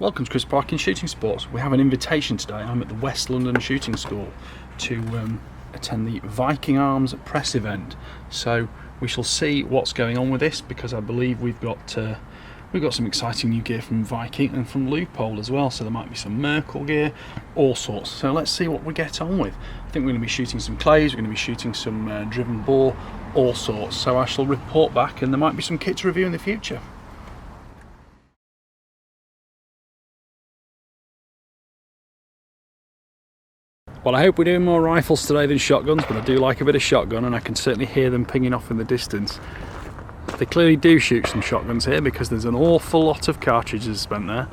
Welcome to Chris Parkin Shooting Sports. We have an invitation today. I'm at the West London Shooting School to attend the Viking Arms press event. So we shall see what's going on with this, because I believe we've got some exciting new gear from Viking and from Leupold as well. So there might be some Merkel gear, all sorts. So let's see what we get on with. I think we're going to be shooting some clays, we're going to be shooting some driven bore, all sorts. So I shall report back, and there might be some kit to review in the future. Well, I hope we're doing more rifles today than shotguns, but I do like a bit of shotgun, and I can certainly hear them pinging off in the distance. They clearly do shoot some shotguns here, because there's an awful lot of cartridges spent there.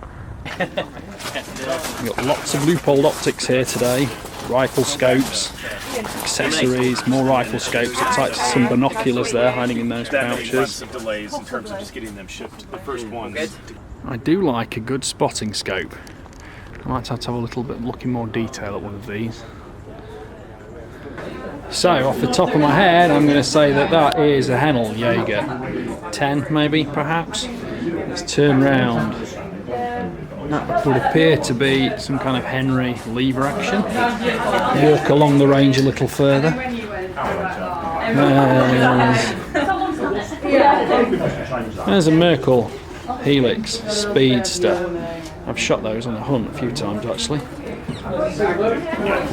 We've got lots of Leupold optics here today, rifle scopes, accessories, more rifle scopes. Looks like some binoculars there hiding in those pouches. Delays in terms of just getting them shipped. The first ones. I do like a good spotting scope. I might have to have a little bit looking more detail at one of these. So, off the top of my head, I'm going to say that that is a Haenel Jaeger 10, maybe, perhaps. Let's turn round. That would appear to be some kind of Henry lever action. Walk along the range a little further. There's a Merkel Helix Speedster. I've shot those on a hunt a few times actually. In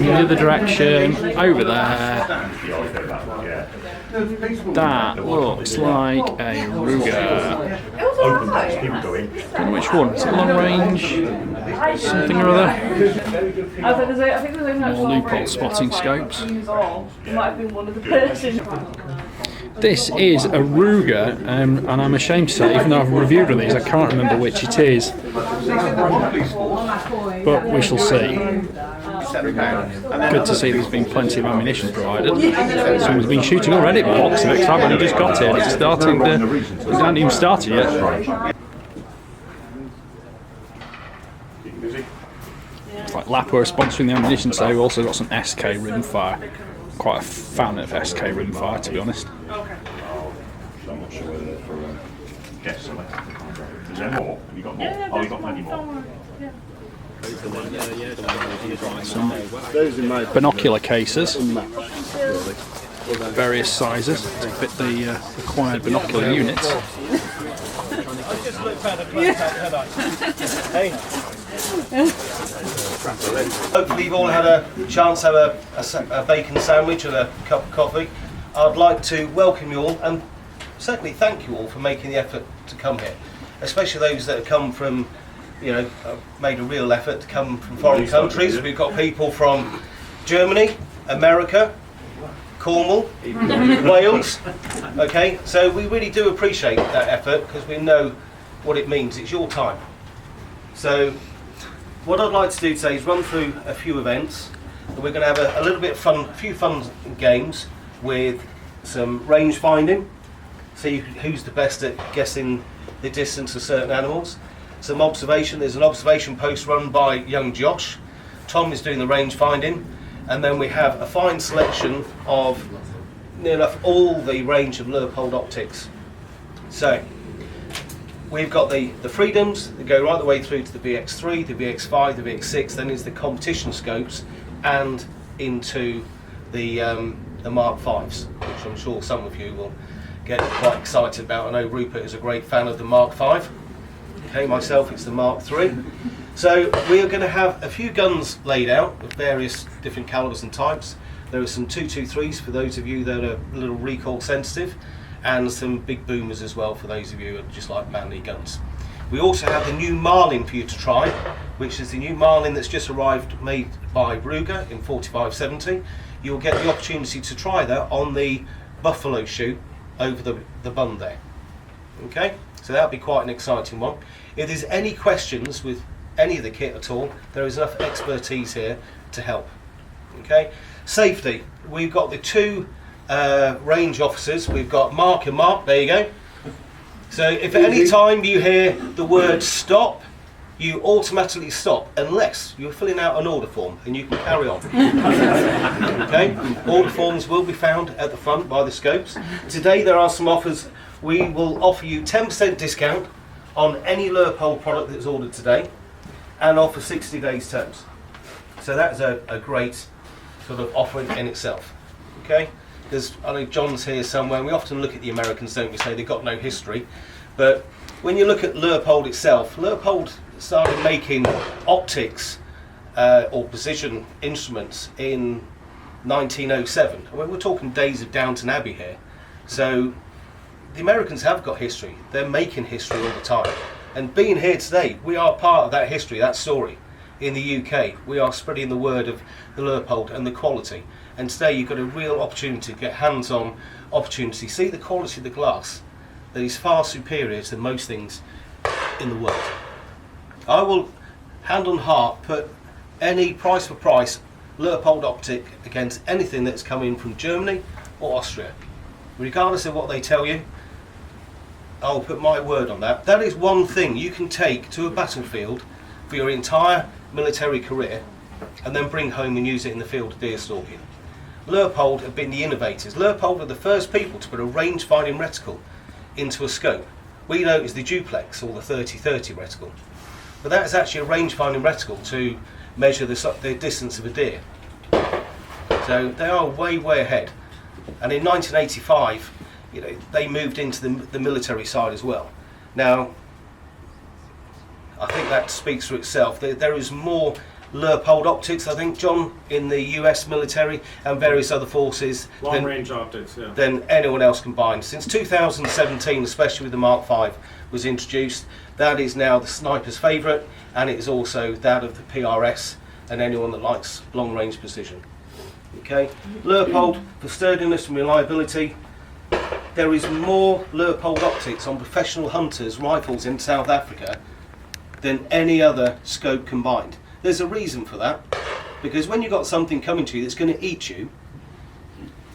the other direction, over there, that looks like a Ruger. I don't know which one, is it long range? Something or other? More Leupold spotting scopes. This is a Ruger, and I'm ashamed to say, even though I've reviewed one of these, I can't remember which it is. But we shall see. Good to see there's been plenty of ammunition provided. Someone's been shooting already at the box of it, I've only just got here and it's starting to... It hasn't even started yet. It's like Lapo are sponsoring the ammunition, so we've also got some SK rimfire. Quite a fan of SK rimfire, to be honest. Okay. I'm not sure whether for guests selected the contract. Is there more? Have you got more? Oh, you've got plenty more. Some binocular cases, various sizes to fit the required binocular units. Hopefully you've all had a chance to have a bacon sandwich and a cup of coffee. I'd like to welcome you all and certainly thank you all for making the effort to come here, especially those that have come from, you know, made a real effort to come from foreign countries. We've got people from Germany, America, Cornwall, Wales. Okay, so we really do appreciate that effort because we know what it means. It's your time. So what I'd like to do today is run through a few events. We're going to have a little bit of fun, a few fun games with some range finding. See who's the best at guessing the distance of certain animals. Some observation. There's an observation post run by young Josh. Tom is doing the range finding, and then we have a fine selection of near enough all the range of Leupold optics. So we've got the Freedoms that go right the way through to the VX3, the VX5, the VX6. Then is the competition scopes, and into the Mark 5s, which I'm sure some of you will get quite excited about. I know Rupert is a great fan of the Mark 5. Okay, myself it's the Mark 3. So we are going to have a few guns laid out of various different calibers and types. There are some 223s for those of you that are a little recoil sensitive, and some big boomers as well for those of you who just like manly guns. We also have the new Marlin for you to try, which is the new Marlin that's just arrived, made by Ruger in 4570. You'll get the opportunity to try that on the Buffalo shoot over the bund there. Okay, so that'll be quite an exciting one. If there's any questions with any of the kit at all, there is enough expertise here to help. Okay, safety. We've got the two range officers. We've got Mark and Mark. There you go. So if at any time you hear the word stop, you automatically stop unless you're filling out an order form, and you can carry on. Okay, order forms will be found at the front by the scopes. Today there are some offers. We will offer you 10% discount on any Leupold product that's ordered today. and offer 60 days terms. So that's a great sort of offering in itself. Okay, because I know John's here somewhere, and we often look at the Americans, don't we, say they've got no history, but when you look at Leupold itself, Leupold started making optics or precision instruments in 1907. I mean, we're talking days of Downton Abbey here. So the Americans have got history. They're making history all the time. And being here today, we are part of that history, that story. In the UK, we are spreading the word of the Leupold and the quality. And today you've got a real opportunity to get hands-on opportunity. See the quality of the glass that is far superior to most things in the world. I will, hand on heart, put any price for price Leupold optic against anything that's coming from Germany or Austria. Regardless of what they tell you, I'll put my word on that. That is one thing you can take to a battlefield for your entire military career and then bring home and use it in the field of deer stalking. Leupold have been the innovators. Leupold are the first people to put a range-finding reticle into a scope. We know it as the duplex or the 30-30 reticle. But that is actually a range-finding reticle to measure the distance of a deer. So they are way, way ahead. And in 1985, you know, they moved into the military side as well. Now, I think that speaks for itself. There is more Leupold optics, I think, John, in the US military and various other forces Long-range optics, yeah. than anyone else combined. Since 2017, especially with the Mark V was introduced, that is now the sniper's favourite, and it is also that of the PRS and anyone that likes long-range precision. Okay, Leupold for sturdiness and reliability. There is more Leupold optics on professional hunters' rifles in South Africa than any other scope combined. There's a reason for that, because when you've got something coming to you that's going to eat you,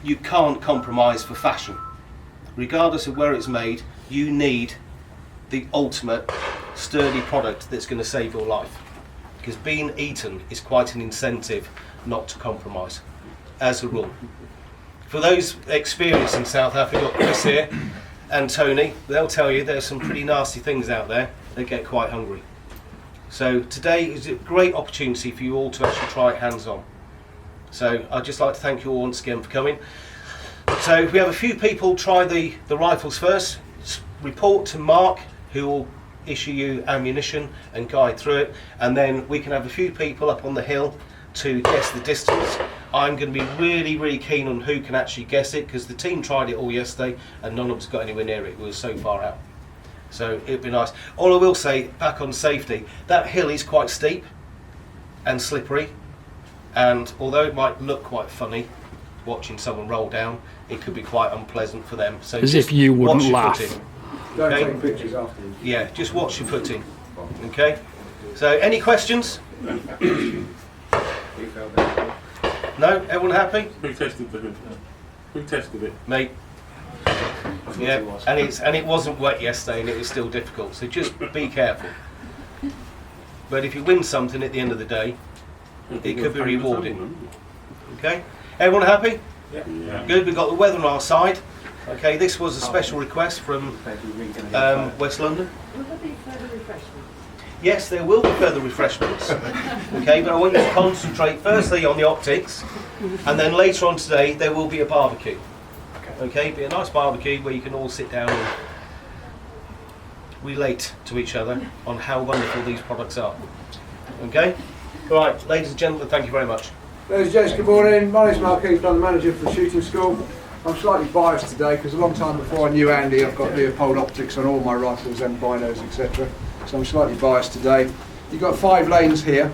you can't compromise for fashion. Regardless of where it's made, you need the ultimate sturdy product that's going to save your life. Because being eaten is quite an incentive not to compromise, as a rule. For those experienced in South Africa, Chris here and Tony, they'll tell you there's some pretty nasty things out there that get quite hungry. So today is a great opportunity for you all to actually try it hands-on. So I'd just like to thank you all once again for coming. So we have a few people try the rifles first. Report to Mark, who will issue you ammunition and guide through it, and then we can have a few people up on the hill to guess the distance. I'm going to be really, really keen on who can actually guess it, because the team tried it all yesterday and none of us got anywhere near it. We were so far out. So it'd be nice. All I will say, back on safety, that hill is quite steep and slippery, and although it might look quite funny watching someone roll down, it could be quite unpleasant for them. So As if you wouldn't watch your laugh. footing. Don't Okay. take pictures afterwards. Yeah, just watch your footing. Okay. So any questions? No? Everyone happy? Who tested the hood? Who tested it? Mate. Yeah, and it wasn't wet yesterday and it was still difficult, so just be careful. But if you win something at the end of the day, it could be rewarding. Okay? Everyone happy? Yeah. Good, we've got the weather on our side. Okay, this was a special request from West London. Will there be further refreshments? Yes, there will be further refreshments. Okay, but I want you to concentrate firstly on the optics, and then later on today there will be a barbecue. Okay, be a nice barbecue where you can all sit down and relate to each other on how wonderful these products are. Okay? Right, ladies and gentlemen, thank you very much. Ladies and gents, good morning. My name's Merkel, I'm the manager for the shooting school. I'm slightly biased today because a long time before I knew Andy, I've got Leupold optics on all my rifles and binos, etc. So I'm slightly biased today. You've got 5 lanes here.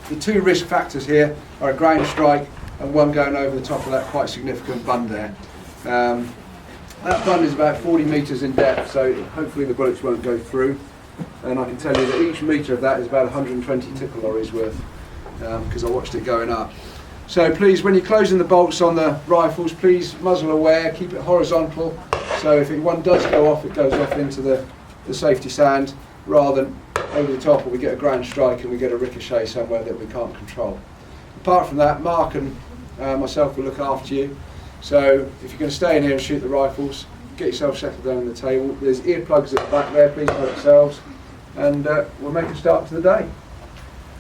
The 2 risk factors here are a ground strike and one going over the top of that quite significant bund there. That bund is about 40 metres in depth, so hopefully the bullets won't go through. And I can tell you that each metre of that is about 120 tipper lorries worth, because I watched it going up. So please, when you're closing the bolts on the rifles, please muzzle aware, keep it horizontal, so if one does go off, it goes off into the safety sand, rather than over the top, or we get a ground strike and we get a ricochet somewhere that we can't control. Apart from that, Mark and myself will look after you. So if you're going to stay in here and shoot the rifles, get yourself settled down on the table. There's earplugs at the back there, please help yourselves, and we'll make a start to the day.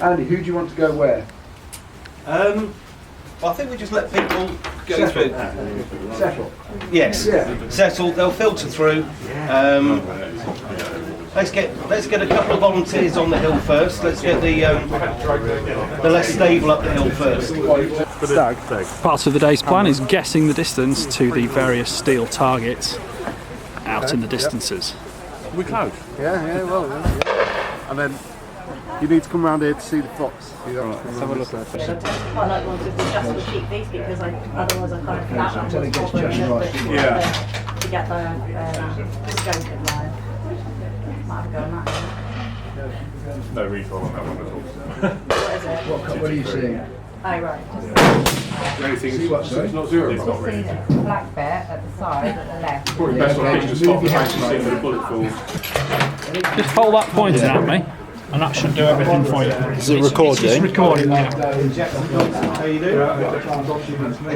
Andy, who do you want to go where? Well, I think we just let people go through. Settle. Yes. Yeah. Settle. They'll filter through. Let's get a couple of volunteers on the hill first. Let's get the less stable up the hill first. Part of the day's plan is guessing the distance to the various steel targets out in the distances. We close. Yeah, well. And then you need to come around here to see the fox. Let's have a look at it. I like ones with the adjustable sheet these because otherwise I kind of flat one Until it gets to just right. get the scope in line. Might have a go on that. No recoil on that one at all. What is it? What are you seeing? Oh right. Anything, See what, sorry? it's not zero. It's not really. Black bit at the side, at the left. Probably best on okay. picture to stop the face and see where the bullet falls. Just hold that pointing at me, and that should do everything for you. Is it recording? It's recording, yeah. How you doing?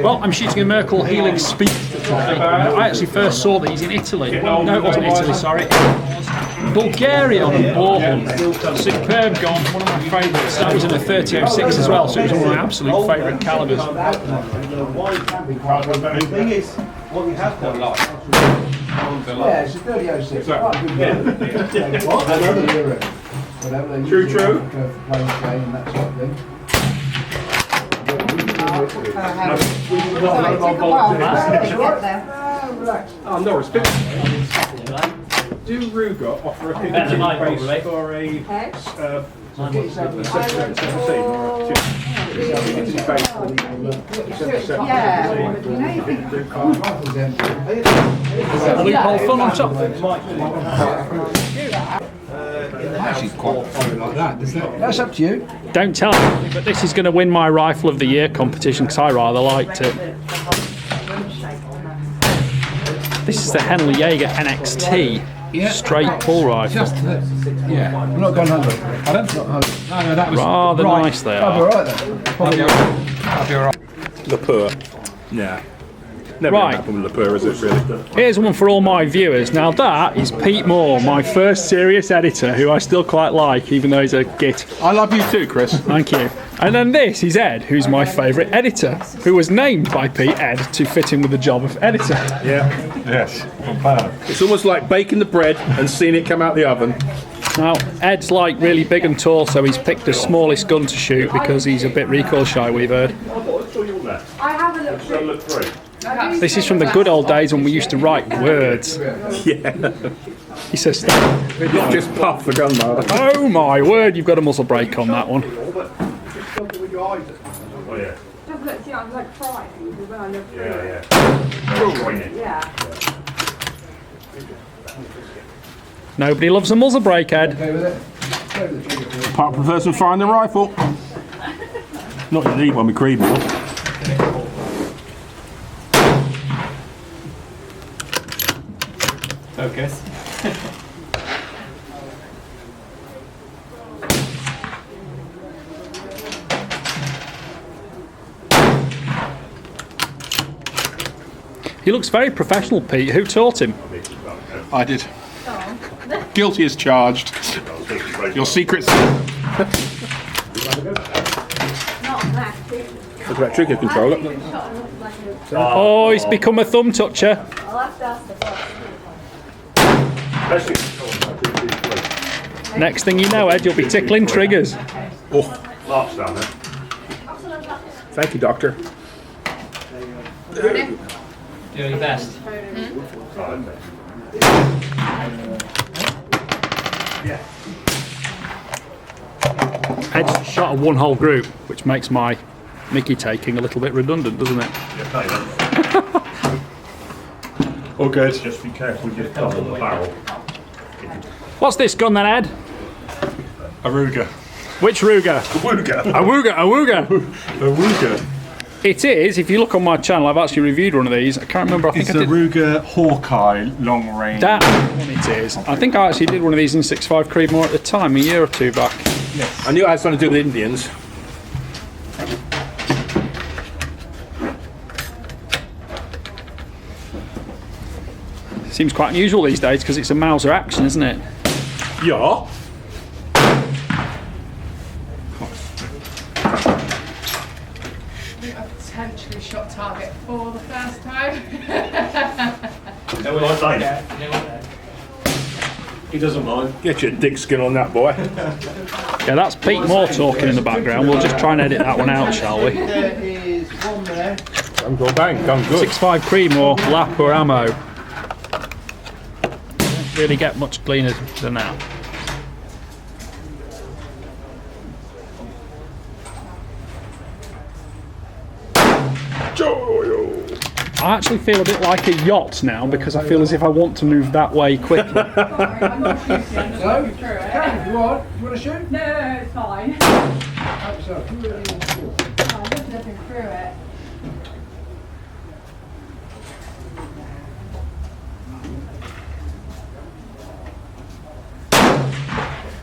Well, I'm shooting a Merkel Helix Speed today. I actually first saw these in Italy. No, it wasn't Italy, sorry. Bulgaria on Leupold. Superb gun, one of my favourites. That was in a 3006 as well, so it was one of my absolute favourite calibers. The thing is, what you have got like. Yeah, it's a 3006. Quite a good Whatever they True. Go for playing game and that sort of thing. Oh, Norris, do Ruger offer a picture base for a Leupold fun on top. That's up to you. Don't tell me, but this is going to win my Rifle of the Year competition because I rather liked it. This is the Haenel Jaeger NXT straight pull rifle. Yeah, I'm not going hungry. I don't. Not hungry. No, that was Rather nice they I'll be are. alright then. Probably I'll be alright. Lepore. Yeah. Never Right. happened with Lepore, is it really? Here's one for all my viewers. Now that is Pete Moore, my first serious editor, who I still quite like, even though he's a git. I love you too, Chris. Thank you. And then this is Ed, who's my favourite editor, who was named by Pete Ed to fit in with the job of editor. Yeah. Yes. It's almost like baking the bread and seeing it come out the oven. Now, Ed's like really big and tall, so he's picked the smallest gun to shoot because he's a bit recoil shy, we've heard. I have a look through. Look through. This is from the good old days when we used to write words. Yeah. He says, Not just puff the gun, though. oh my word, you've got a muzzle brake on that one. Oh yeah. Just look, see, I'm like frying when I look through Yeah, it. yeah. Yeah. Nobody loves a muzzle brake, Ed. Okay with it? Apart from the person firing the rifle. Not you need one with Creed wheel. Focus. He looks very professional, Pete. Who taught him? I did. Guilty as charged. Your secrets. Not that. Look at that trigger controller. Oh, he's become a thumb toucher. I'll have to ask the boss. Next thing you know, Ed, you'll be tickling triggers. Oh, Larks down there. thank you, Doctor. Do your best. Ed's shot a one-hole group, which makes my Mickey taking a little bit redundant, doesn't it? All good. Just be careful you get double the barrel. What's this gun then, Ed? A Ruger. Which Ruger? Ruger. A Wooga. A Ruger. It is, if you look on my channel, I've actually reviewed one of these. I can't remember, I think It's I the did. Ruger Hawkeye long range. That one it is. I think I actually did one of these in 6.5 Creedmoor at the time, a year or two back. I knew I had something to do with Indians. Seems quite unusual these days because it's a Mauser action, isn't it? Yeah. Nice day. He doesn't mind. Get your dick skin on that, boy. Yeah, that's Pete Moore talking in the background. We'll just try and edit that one out, shall we? There is one there. Come go bang, come good. 6.5 cream or lap or ammo. Don't really get much cleaner than that. I actually feel a bit like a yacht now because I feel as if I want to move that way quickly. So, Karen, you want to shoot? No, it's fine. Hope so. You really want to shoot? I'm just looking through it.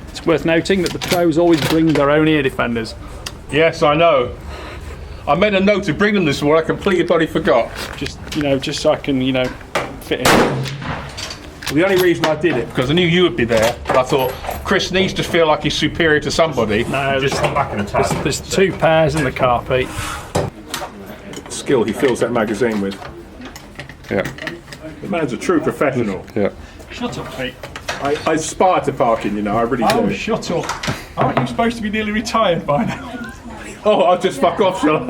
It's worth noting that the pros always bring their own ear defenders. Yes, I know. I made a note to bring them this morning. I completely bloody forgot. Just so I can, fit in. Well, the only reason I did it because I knew you would be there. But I thought Chris needs to feel like he's superior to somebody. No, Just come back in the tag. there's 2 pairs in the car, Pete. Skill he fills that magazine with. Yeah. The man's a true professional. Yeah. Shut up, Pete. I aspire to parking, I really do. Oh, shut up. Aren't you supposed to be nearly retired by now? Oh, I'll just fuck off, shall I?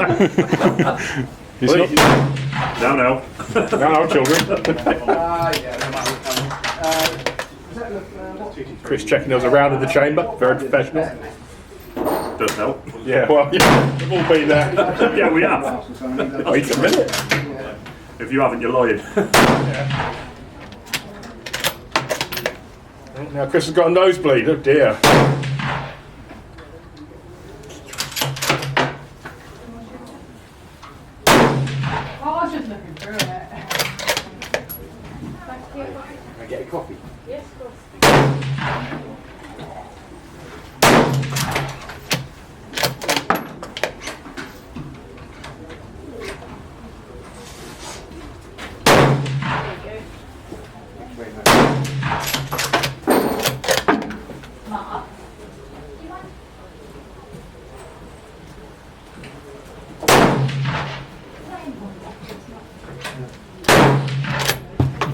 No. No, children. Chris checking those around in the chamber. Very professional. Does help. Yeah, well, yeah, we've all been there. Yeah, we have. Wait a minute. If you haven't, you're lying. Now Chris has got a nosebleed. Oh dear. I was just looking through it. Thank you. Can I get a coffee? Yes, of course.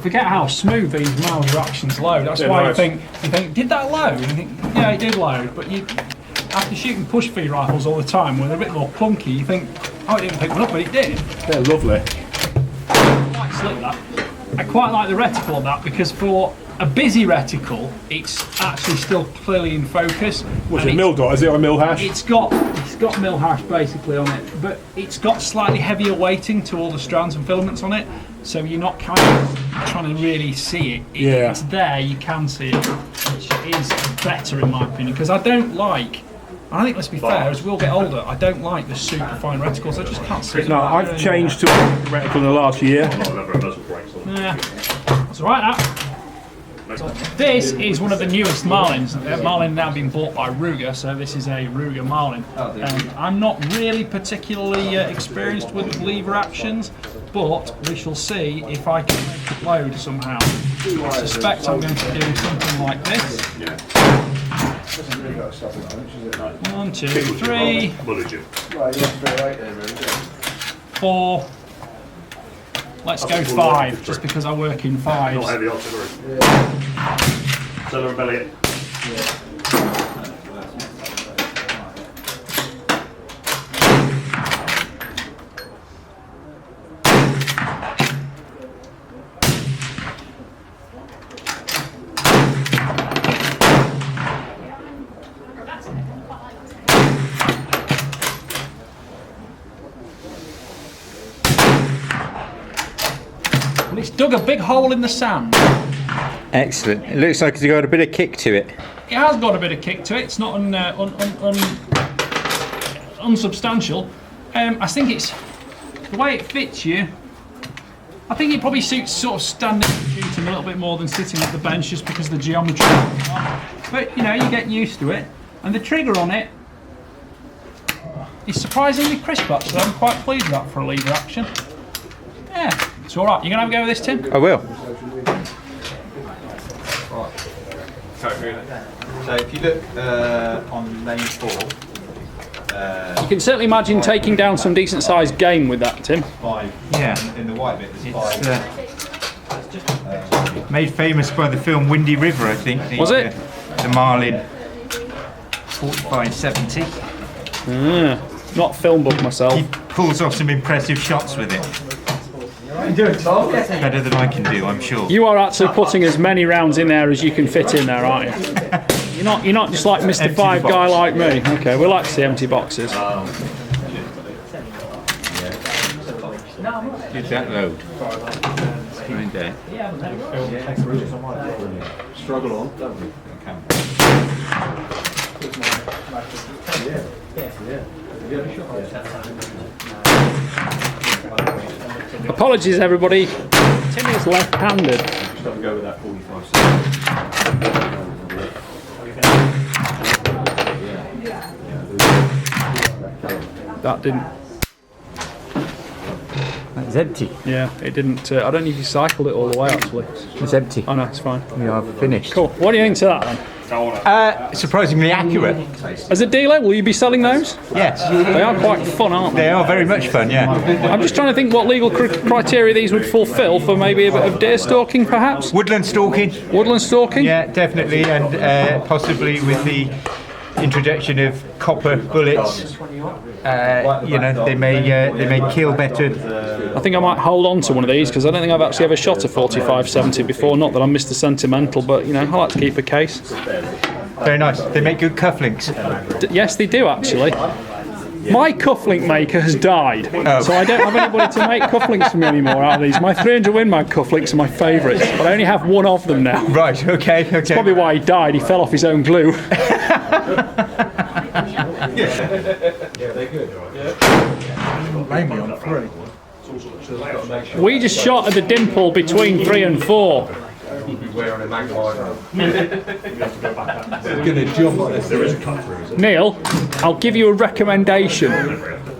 Forget how smooth these mouse reactions load. That's Yeah, why nice. you think, did that load? And you think, yeah, it did load. But after shooting push feed rifles all the time, when they're a bit more clunky, you think, oh, it didn't pick one up, but it did. They're lovely. Quite slick that. I quite like the reticle on that because for a busy reticle, it's actually still clearly in focus. Was and it mill dot? Is it a mill hash? It's got mill hash basically on it, but it's got slightly heavier weighting to all the strands and filaments on it, so you're not kind of trying to really see it. Yeah. It's there, you can see it, which is better in my opinion, because I think, let's be fair, as we'll get older, I don't like the super fine reticles. I just can't see it. No, I've changed to a reticle in the last year. Yeah, that's all right. That. So this is one of the newest Marlins. Marlin now been bought by Ruger, so this is a Ruger Marlin. I'm not really particularly experienced with lever actions, but we shall see if I can make it load somehow. I suspect I'm going to do something like this. 1, 2, 3, 4. Let's go 5, just because I work in 5s. Not heavy artillery. Celery belly. And it's dug a big hole in the sand. Excellent. It looks like it's got a bit of kick to it. It has got a bit of kick to it. It's not unsubstantial. I think it's the way it fits you. I think it probably suits sort of standing and shooting a little bit more than sitting at the bench, just because of the geometry. But you get used to it. And the trigger on it is surprisingly crisp, actually. I'm quite pleased with that for a lever action. Yeah, it's all right. You gonna have a go with this, Tim? I will. So if you look on lane 4, You can certainly imagine taking down some decent sized game with that, Tim. 5. Yeah. In the white bit, there's 5. Made famous by the film Windy River, I think. Was it? The Marlin 45-70. Not film book myself. He pulls off some impressive shots with it. Better than I can do, I'm sure. You are actually putting as many rounds in there as you can fit in there, aren't you? You're not just like Mr. Empty Five box. guy like me. Okay, we like to see empty boxes. Did that load? Right there. Struggle on. Apologies, everybody. Tim is left-handed. Go with that 45. That didn't. That's empty. Yeah, it didn't. I don't know if you cycled it all the way actually. It's empty. Oh no, it's fine. We are finished. Cool. What do you think to that then? Surprisingly accurate. As a dealer, will you be selling those? Yes. They are quite fun, aren't they? They are very much fun, yeah. I'm just trying to think what legal criteria these would fulfil for maybe a bit of deer stalking, perhaps? Woodland stalking. Woodland stalking? Yeah, definitely, and possibly with the introduction of copper bullets. You know, they may kill better. I think I might hold on to one of these because I don't think I've actually ever shot a 45-70 before. Not that I'm Mr. Sentimental, but you know, I like to keep a case. Very nice. They make good cufflinks. Yes, they do actually. My cufflink maker has died, so I don't have anybody to make cufflinks for me anymore out of these. My 300 Win Mag cufflinks are my favourites, but I only have one of them now. Right, okay. That's probably why he died. He fell off his own glue. They're good. Mainly on 3. We just shot at the dimple between 3 and 4. They're going to jump on us. Neil, I'll give you a recommendation.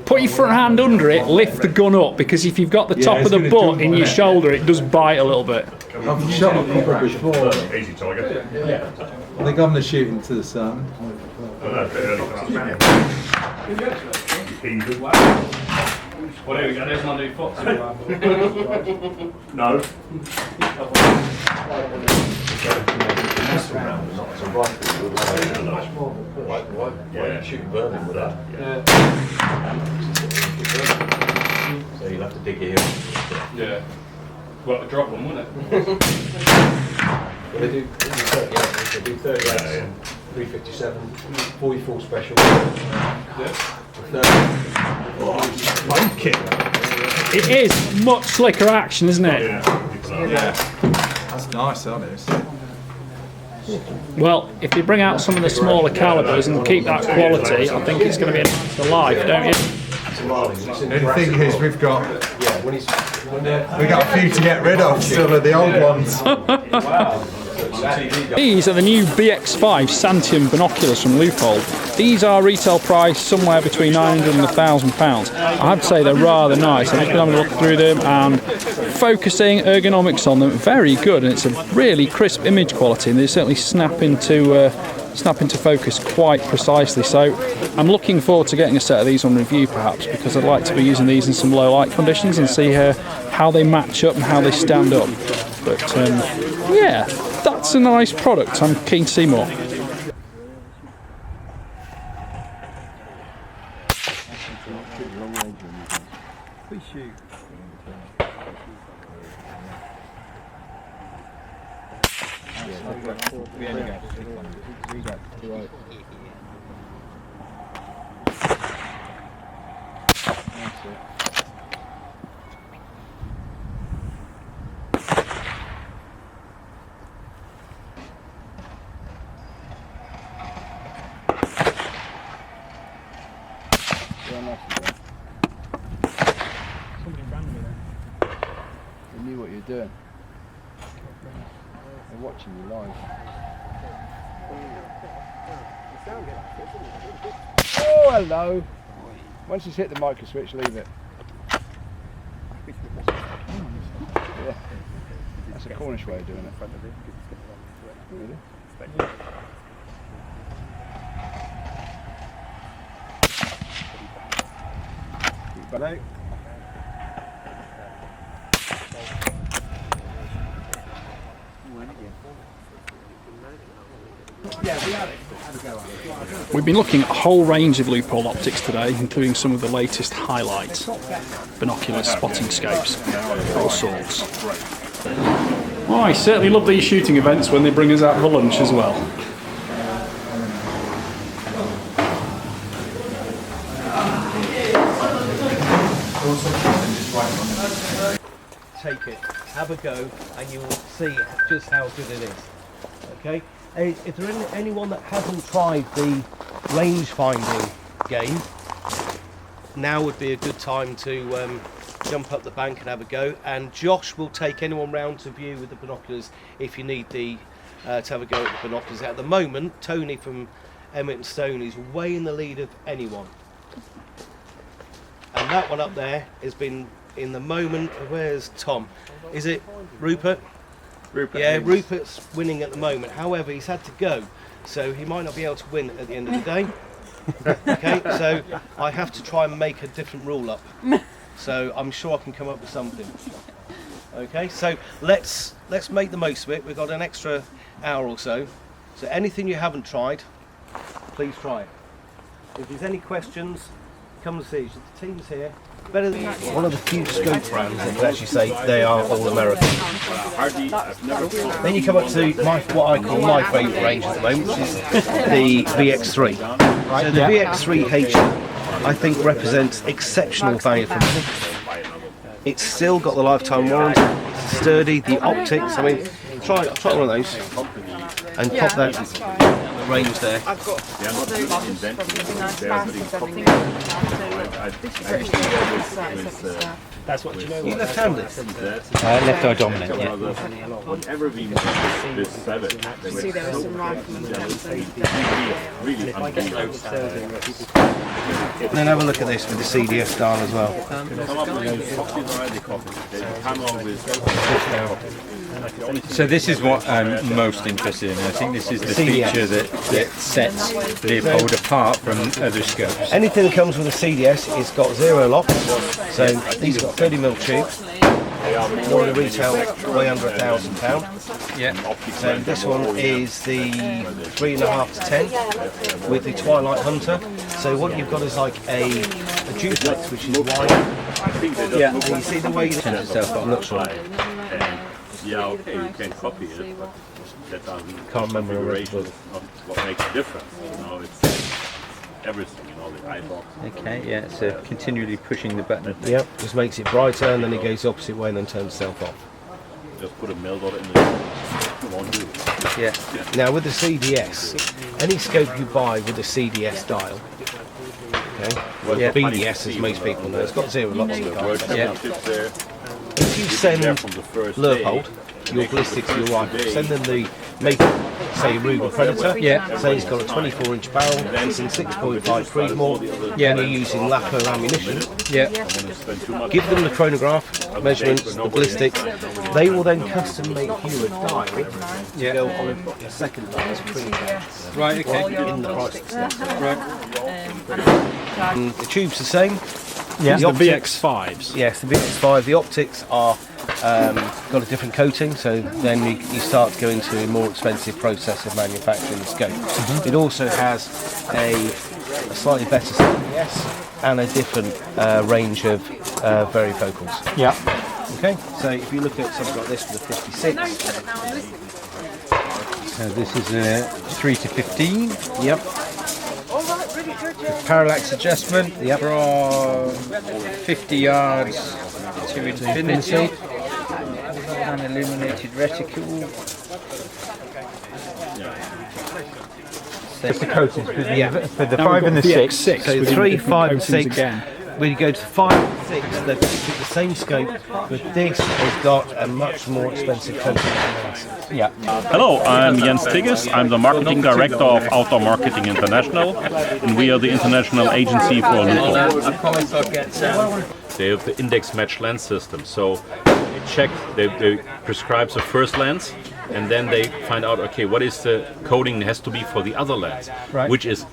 Put your front hand under it, lift the gun up, because if you've got the top of the butt in your shoulder, it does bite a little bit. I've shot a couple before. Easy target. I think I'm the shooting to the salmon. Well, there we go, there's my new fox. No. Yeah, shooting vermin with that. So you'll have to dig your heel. Yeah. Well, a drop one, wouldn't it? They do 38, 357, 44 special. It is much slicker action, isn't it? Yeah. That's nice, that is. Well, if you bring out some of the smaller calibers and keep that quality, I think it's going to be a nice life, don't you? The thing is, we've got a few to get rid of still of the old ones. These are the new BX5 Santium binoculars from Leupold. These are retail price somewhere between £900 and £1,000. I have to say they're rather nice. I've just been having a look through them and focusing, ergonomics on them, very good, and it's a really crisp image quality, and they certainly snap into focus quite precisely. So I'm looking forward to getting a set of these on review perhaps, because I'd like to be using these in some low light conditions and see how they match up and how they stand up. But yeah, that's a nice product. I'm keen to see more. They knew what you were doing. They're watching you live. Oh, hello. Once it's hit the micro switch, leave it. Yeah. That's a Cornish way of doing it. Really? Keep back. We've been looking at a whole range of Leupold optics today, including some of the latest highlights, binoculars, spotting scopes, all sorts. Oh, I certainly love these shooting events when they bring us out for lunch as well. Take it, have a go, and you will see just how good it is. Okay? If there is anyone that hasn't tried the range finding game, now would be a good time to jump up the bank and have a go. And Josh will take anyone round to view with the binoculars if you need to have a go at the binoculars. At the moment, Tony from Emmett and Stone is way in the lead of anyone. And that one up there has been in the moment. Where's Tom? Is it Rupert? Rupert. Yeah, Rupert's winning at the moment. However, he's had to go, so he might not be able to win at the end of the day. Okay, so I have to try and make a different rule up. So I'm sure I can come up with something. Okay, so let's make the most of it. We've got an extra hour or so. So anything you haven't tried, please try it. If there's any questions, come and see us. The team's here. Better than one of the few scope brands that can actually say they are all American. Then you come up to what I call my favourite range at the moment, which is the VX3. So the VX3H, I think, represents exceptional value for money. It's still got the lifetime warranty, it's sturdy, the optics. I mean, try one of those and pop that range there. That's what you know. You left-handed? Left eye dominant, yeah. Whenever we met this Sabbath, they were so really unbelievable. Then have a look at this with the CDS dial as well. So this is what I'm most interested in. I think this is the feature that sets Leupold apart from other scopes. Anything that comes with a CDS, it's got zero lock. So these got 30mm tubes. Normally retail way under £1,000. Yeah. So this one is the 3.5 to 10 with the Twilight Hunter. So what you've got is like a duplex which is wide. Yeah. And you see the way you turn itself up looks like. Yeah, okay, you can copy it, but that doesn't. Can't remember the configuration of what makes a difference. You know, it's everything. You know, the eye box. Okay, yeah. So continually pushing the button. Yep. Just makes it brighter, and then it goes the opposite way and then turns itself off. Just put a mil dot in the won't do. Yeah. Now with the CDS, any scope you buy with a CDS dial, okay, well, BDS as most people know, it's got zero locks. Yeah. If you send Leupold your ballistics to your rifle, send them the say Ruger Predator, say it's got a 24-inch barrel, it's in 6.5 Creedmoor, and you're using Lapo ammunition, give them the chronograph measurements, the ballistics, they will then custom make you a dial to go on a second dial between Right, okay. in the price. Right. And the tube's the same. Yeah, the optics, VX5s. Yes, the VX5. The optics are got a different coating, so then you start to go into a more expensive process of manufacturing the scope. It also has a slightly better CDS and a different range of varifocals. Yeah. Okay, so if you look at something like this with a 56. So this is a 3 to 15. Yep. Parallax adjustment from 50 yards to infinity. Unilluminated reticle. That's the coatings for the 5 and the 6. So 3, 5 and 6. Again. When you go to 5 and 6, they're the same scope, but this has got a much more expensive coating than this. Yeah. Hello, I'm Jens Tigges. I'm the Marketing Director of Outdoor Marketing International, and we are the international agency for Leupold. They have the index match lens system, so they check, they prescribe the first lens, and then they find out, okay, what is the coating has to be for the other lens, which is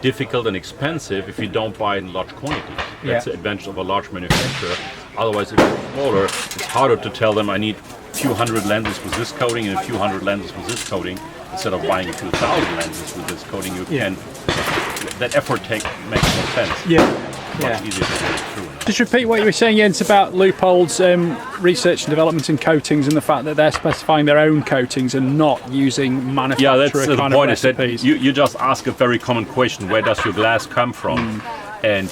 difficult and expensive if you don't buy in large quantities. That's the advantage of a large manufacturer. Otherwise, if it's smaller, it's harder to tell them I need few hundred lenses with this coating and a few hundred lenses with this coating, instead of buying a few thousand lenses with this coating, you can, that effort makes more sense. Much easier to get through. Just repeat what you were saying, Jens, about Leupold's research and development in coatings and the fact that they're specifying their own coatings and not using manufacturer that's the kind point. of recipes. Is that you just ask a very common question: where does your glass come from? And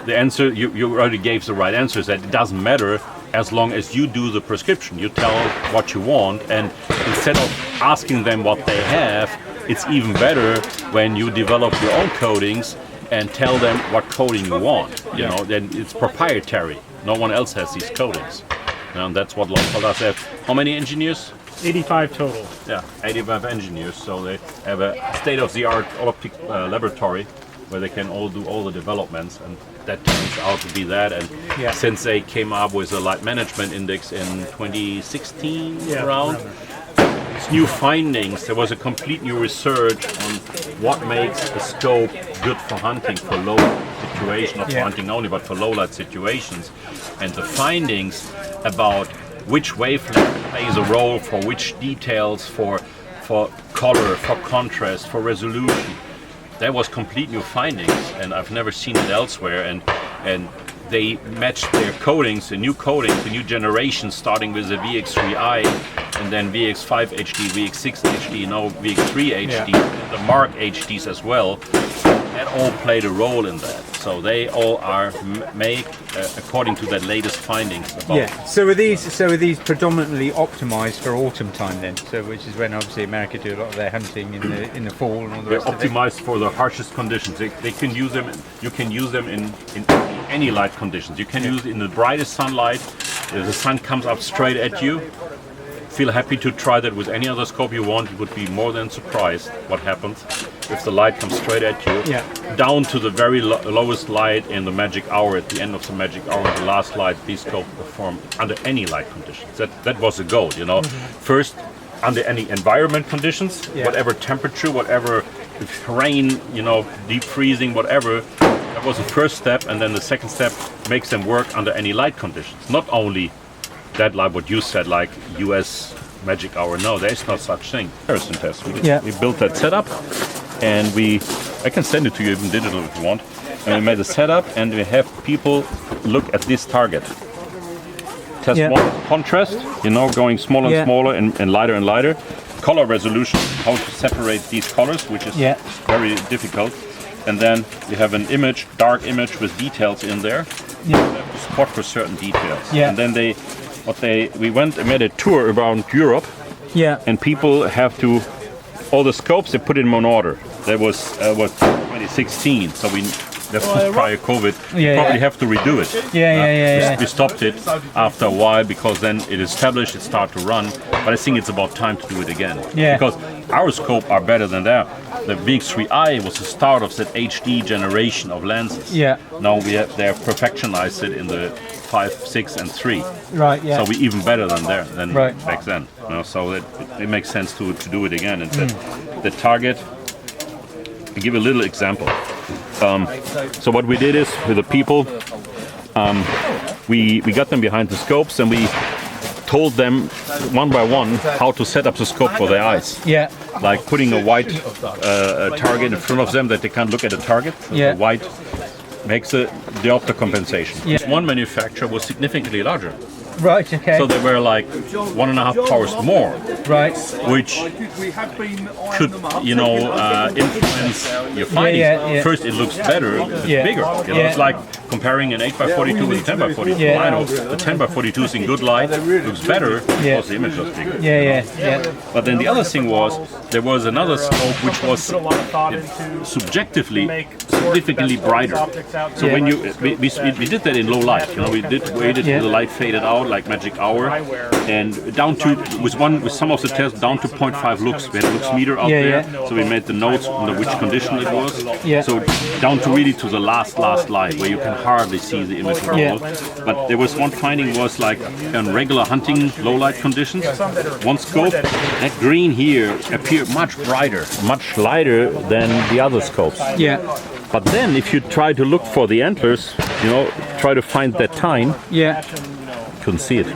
the answer you already gave the right answer. Is that it doesn't matter as long as you do the prescription. You tell what you want, and instead of asking them what they have, it's even better when you develop your own coatings and tell them what coating you want. You know, then it's proprietary. No one else has these coatings. And that's what Leupold does. They have how many engineers? 85 total. Yeah, 85 engineers. So they have a state-of-the-art optic laboratory where they can all do all the developments, and that turns out to be that. And since they came up with a light management index in 2016 around, new findings, there was a complete new research on what makes a scope good for hunting, for low situations, not for hunting only, but for low light situations. And the findings about which wavelength plays a role for which details, for color, for contrast, for resolution, that was complete new findings, and I've never seen it elsewhere. And they matched their coatings, the new generation, starting with the VX3i, and then VX5 HD, VX6 HD, now VX3 HD, the Mark HDs as well. That all played a role in that. So they all are made according to that latest findings. About So are these predominantly optimised for autumn time then? So which is when obviously America do a lot of their hunting in the fall and all the They're rest of it. optimized for the harshest conditions. They can use them. You can use them in any light conditions. You can use it in the brightest sunlight. If the sun comes up straight at you, feel happy to try that with any other scope you want. You would be more than surprised what happens if the light comes straight at you. Down to the very lowest light in the magic hour, at the end of the magic hour, the last light, these scopes perform under any light conditions. That was the goal, you know. First, under any environment conditions, whatever temperature, whatever rain, you know, deep freezing, whatever. That was the first step, and then the second step makes them work under any light conditions. Not only that, like what you said, like US magic hour. No, there is no such thing. Comparison test. We built that setup, and I can send it to you even digital if you want. And we made a setup, and we have people look at this target. Test one, contrast, you know, going smaller and smaller and lighter and lighter. Color resolution, how to separate these colors, which is very difficult. And then we have an image, dark image with details in there. To spot for certain details. And then we went and made a tour around Europe. And people have to, all the scopes they put in one order. That was 2016, so that's prior COVID. We probably have to redo it. We stopped it after a while because then it established, it started to run. But I think it's about time to do it again. Because our scope are better than that. The VX3i was the start of that HD generation of lenses. Now they have perfectionized it in the 5, 6, and 3. So we're even better than back then. You know, so it makes sense to do it again. And the target. I'll give a little example. So what we did is with the people, we got them behind the scopes, and we told them one by one how to set up the scope for their eyes. Like putting a white target in front of them that they can't look at the target. The white makes the diopter compensation. One manufacturer was significantly larger. So they were like 1.5 powers more. Which could, you know, influence your findings. First, it looks better if it's bigger. You know, it's like comparing an 8x42 with a 10x42. I know the 10x42 is in good light, looks better because the image was bigger. But then the other thing was, there was another scope which was subjectively significantly brighter. So when we did that in low light, you know, we waited till the light faded out like magic hour, and down to with some of the tests down to 0.5 lux. We had a lux meter out there, so we made the notes under which condition it was. So down to really to the last light where you can hardly see the image at all. But there was one finding was like on regular hunting low light conditions, one scope, that green here appeared much brighter, much lighter than the other scopes. But then if you try to look for the antlers, you know, try to find that tine, couldn't see it.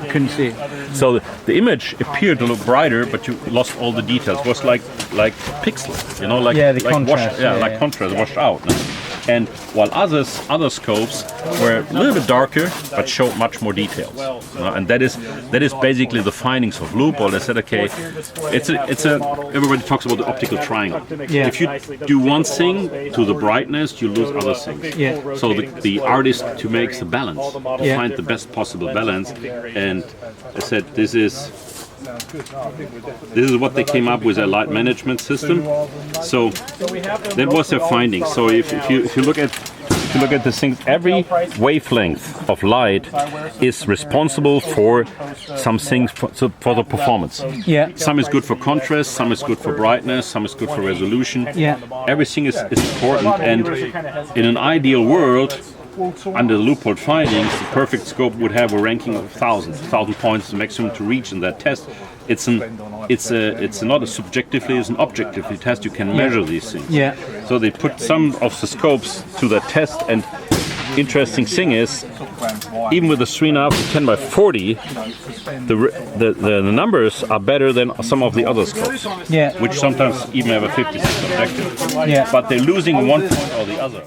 So the image appeared to look brighter, but you lost all the details. It was like pixel, you know, like Yeah, the like contrast, washed, like contrast washed out. And while other scopes were a little bit darker, but showed much more details. And that is basically the findings of Leupold. They said, okay, it's a everybody talks about the optical triangle. Yeah. If you do one thing to the brightness, you lose other things. Yeah. So the artist to make the balance, to Yeah. find the best possible balance. And I said, this is what they came up with, a light management system. So that was their finding. So if you look at the things, every wavelength of light is responsible for some things for the performance. Yeah. Some is good for contrast, some is good for brightness, some is good for resolution. Yeah. Everything is important, and in an ideal world, under the Leupold findings, the perfect scope would have a ranking of 1,000 points, the maximum to reach in that test. It's not a subjectively, it's an objectively test. You can measure these things. Yeah. So they put some of the scopes to that test, and interesting thing is, even with the 3.5 to 10 by 40, the numbers are better than some of the other scopes. Yeah. Which sometimes even have a 56 objective. Yeah. But they're losing one point or the other.